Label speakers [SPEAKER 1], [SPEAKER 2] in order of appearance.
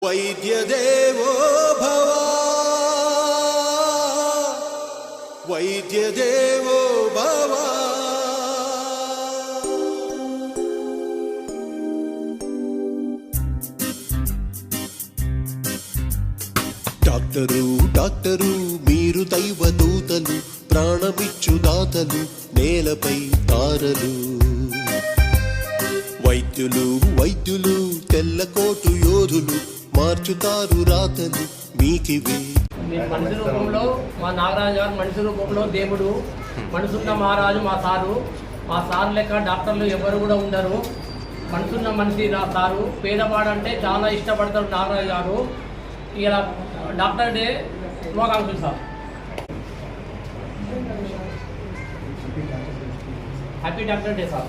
[SPEAKER 1] వైద్యదేవో భవ వైద్యదేవో భవ. Doctor doctor మీరు దైవదూతలు, ప్రాణమిచ్చు దాతలు, నేలపై తారలు. వైద్యులు వైద్యులు తెల్లకోటు యోధులు, మార్చుతారు రాతలు మీకివే.
[SPEAKER 2] మనిషి రూపంలో మా నాగరాజు గారు, మనిషి రూపంలో దేవుడు, మనసున్న మహారాజు మా సారు. మా సారు లెక్క డాక్టర్లు ఎవరు కూడా ఉండరు. మనసున్న మనిషి నా సారు. పేదవాడంటే చాలా ఇష్టపడతారు నాగరాజు గారు. ఇలా డాక్టర్ డే శుభాకాంక్షలు sir. Happy doctor day sir.